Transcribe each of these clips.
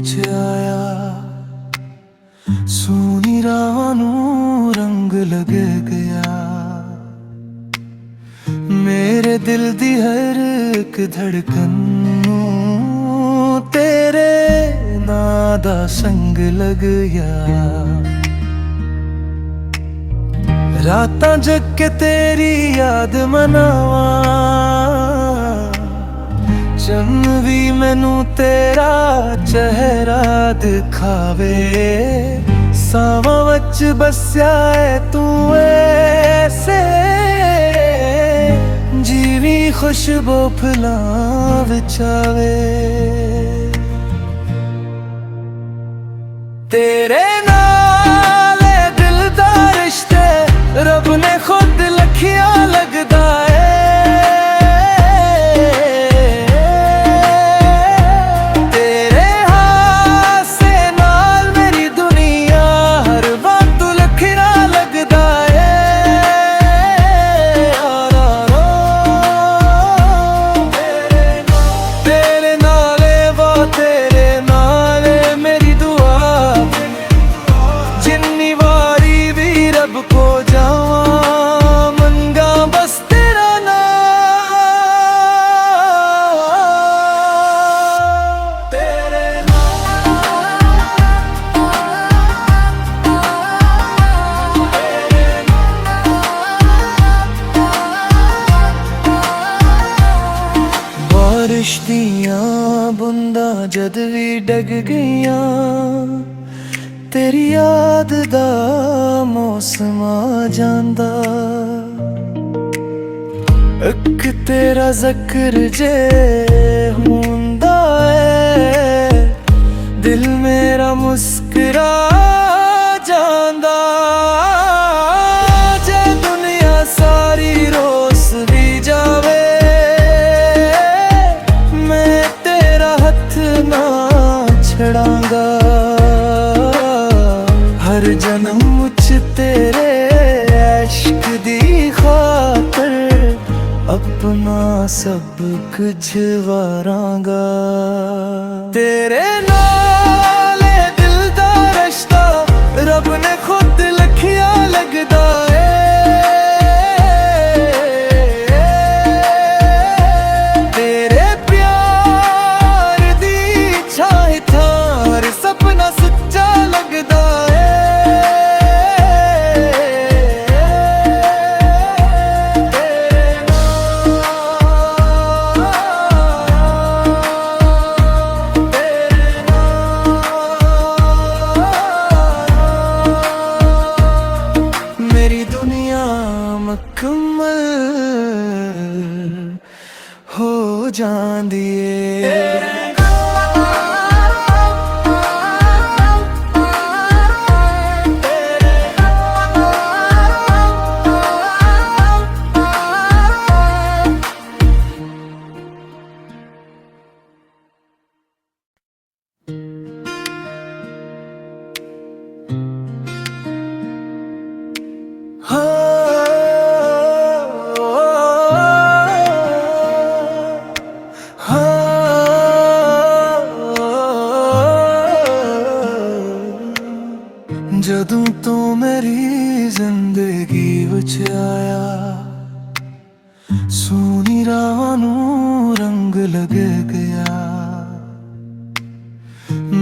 ਵਿੱਚ ਆਇਆ, ਸੋਹਣੀ ਰਾਹਾਂ ਨੂੰ ਰੰਗ ਲੱਗ ਗਿਆ। ਮੇਰੇ ਦਿਲ ਦੀ ਹਰ ਇੱਕ ਧੜਕਨ ਨੂੰ ਤੇਰੇ ਨਾਂ ਦਾ ਸੰਗ ਲੱਗ ਗਿਆ। ਰਾਤਾਂ ਜਗ ਕੇ ਤੇਰੀ ਯਾਦ ਮਨਾਵਾਂ, ਚੰਨ ਵੀ ਮੈਨੂੰ ਤੇਰਾ ਚਿਹਰਾ ਦਿਖਾਵੇ। ਸਾਵਾਂ ਵਿੱਚ ਬਸਿਆ ਏ ਤੂੰ ਐਸੇ, ਜੀਵੀ ਖੁਸ਼ਬੂ ਫੁੱਲਾਂ ਵਿੱਚ ਆਵੇ। ਤੇਰੇ ਨਾਲ ਏ ਦਿਲ ਦਾ ਰਿਸ਼ਤੇ ਰੱਬ ਨੇ ਖੁਦ ਲਿਖਿਆ ਲੱਗਦਾ ਏ। ਬਾਰਿਸ਼ ਦੀਆਂ ਬੂੰਦਾਂ ਜਦ ਵੀ ਡਿੱਗ ਗਈਆਂ, ਤੇਰੀ ਯਾਦ ਦਾ ਮੌਸਮ ਆ ਜਾਂਦਾ। ਇੱਕ ਤੇਰਾ ਜ਼ਿਕਰ ਜੇ ਹੁੰਦਾ ਏ, ਦਿਲ ਮੇਰਾ ਮੁਸਕਰਾ ਜਾਂਦਾ। ਜੇ ਦੁਨੀਆ ਸਾਰੀ ਰੋਸ ਵੀ ਜਾਵੇ, ਛੜਾਂਗਾ ਹਰ ਜਨਮ ਵਿੱਚ ਤੇਰੇ ਇਸ਼ਕ ਦੀ ਖਾਤਰ, ਆਪਣਾ ਸਭ ਕੁਝ ਵਾਰਾਂਗਾ। ਤੇਰੇ ਨਾਲ ਏ ਦਿਲ ਦਾ ਰਿਸ਼ਤਾ ਰੱਬ ਨੇ ਖੁਦ ਲਿਖਿਆ ਲੱਗਦਾ ਏ। ਮੇਰੀ ਦੁਨੀਆ ਮੁਕੰਮਲ ਹੋ ਜਾਂਦੀ ਏ। ਜਦੋਂ ਤੋਂ ਮੇਰੀ ਜ਼ਿੰਦਗੀ ਵਿੱਚ ਆਇਆ, ਸੋਹਣੀ ਰਾਹਾਂ ਨੂੰ ਰੰਗ ਲੱਗ ਗਿਆ।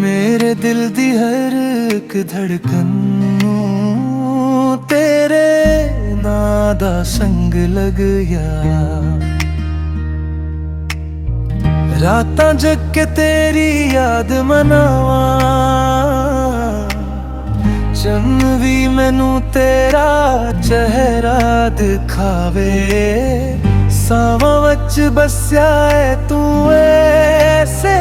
ਮੇਰੇ ਦਿਲ ਦੀ ਹਰ ਇੱਕ ਧੜਕਨ ਨੂੰ ਤੇਰੇ ਨਾਂ ਦਾ ਸੰਗ ਲੱਗ ਗਿਆ। ਰਾਤਾਂ ਜਗ ਕੇ ਤੇਰੀ ਯਾਦ ਮਨਾਵਾਂ, ਚੰਨ ਵੀ ਮੈਨੂੰ ਤੇਰਾ ਚਿਹਰਾ ਦਿਖਾਵੇ। ਸਾਵਾਂ ਵਿੱਚ ਬਸਿਆ ਏ ਤੂੰ ਐਸੇ,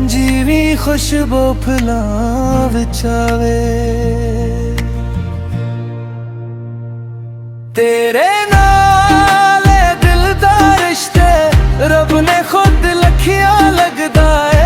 ਜੀਵੀ ਖੁਸ਼ਬੂ ਫੁੱਲਾਂ ਵਿੱਚ ਆਵੇ। ਤੇਰੇ ਨਾਲ ਏ ਦਿਲ ਦਾ ਰਿਸ਼ਤੇ ਰੱਬ ਨੇ ਖੁਦ ਲਿਖਿਆ ਲੱਗਦਾ ਏ।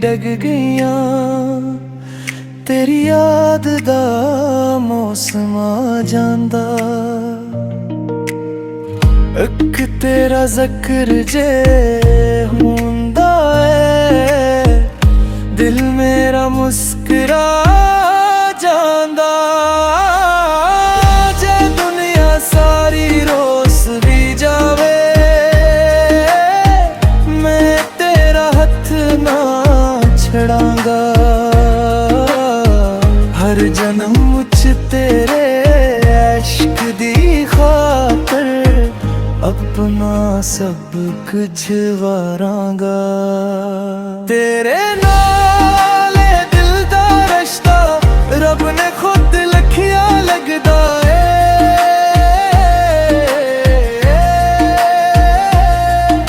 ਡਗ ਗਈਆਂ तेरी याद दा मौसम आ जांदा एक तेरा जिक्र जे हुंदा है दिल मेरा मुस्कुरा जांदा जे दुनिया सारी रोस भी जावे मैं तेरा हथ ना छड़ांगा हर जन्म मुझ तेरे इश्क दी खातर अपना सब कुछ वारांगा तेरे नाल दिल दा रिश्ता रब ने खुद लिखिया लगदा है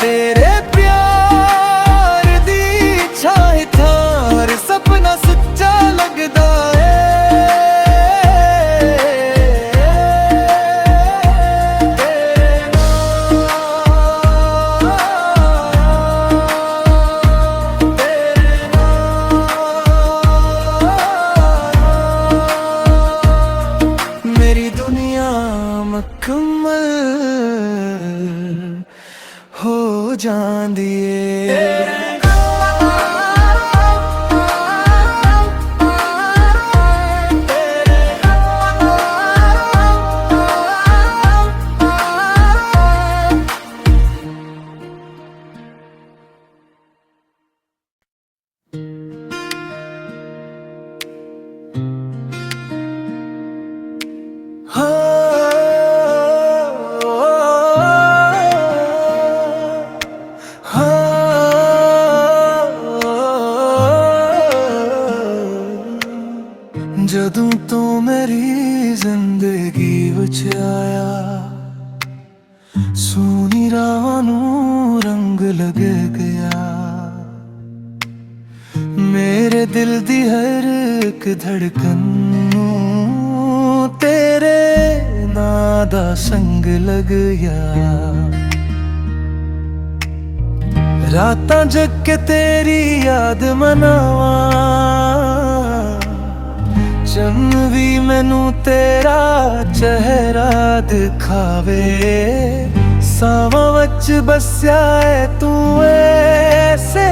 तेरे प्यार दी छाए थार सपना सच्चा लगदा है मुकम्मल हो जांदी है जदों तो मेरी जिंदगी विच आया सोनी राहां नूं रंग लग गया मेरे दिल दी हर एक धड़कन नूं तेरे नां दा संग लग गया रातां जग के तेरी याद मनावा चन्न भी मैनू तेरा चेहरा दिखावे सावां वच बस्या है तू ऐसे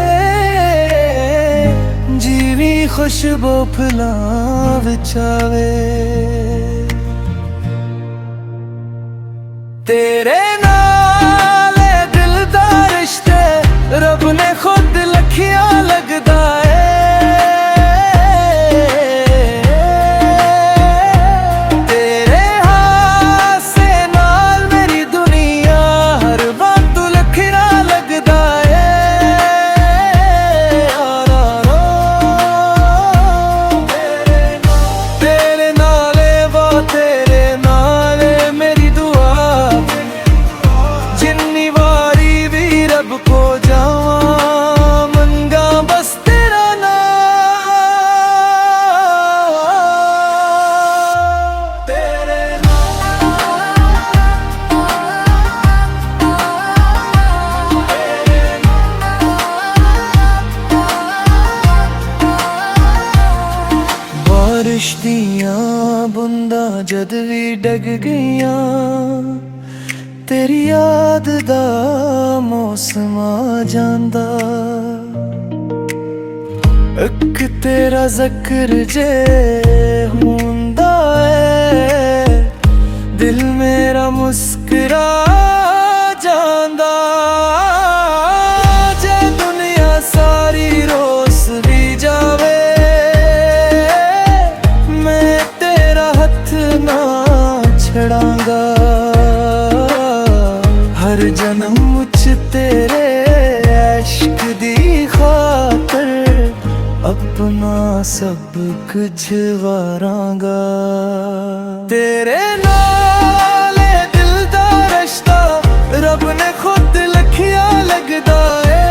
जीवी खुशबू फुलां विच आवे तेरे नाल दिल दा रिश्ते रब ने खुद लिखिया लगदा है बारिश दियां बूंदां जद भी डग गईयां तेरी याद दा मौसम आ जांदा एक तेरा जिक्र जे हुंदा है दिल मेरा मुस्कुरा जांदा जे दुनिया सारी रोस भी जावे छड़ांगा हर जन्म मुझ तेरे इश्क दी खातर अपना सब कुछ वारांगा तेरे नाल दिल दा रिश्ता रब ने खुद लिखिया लगदा है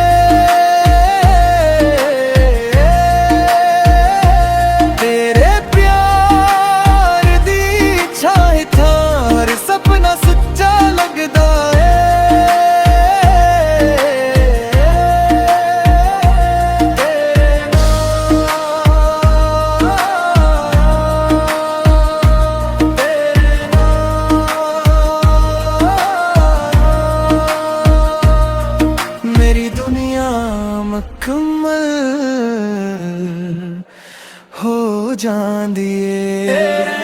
ਮੁਕੰਮਲ ਹੋ ਜਾਂਦੀ ਏ।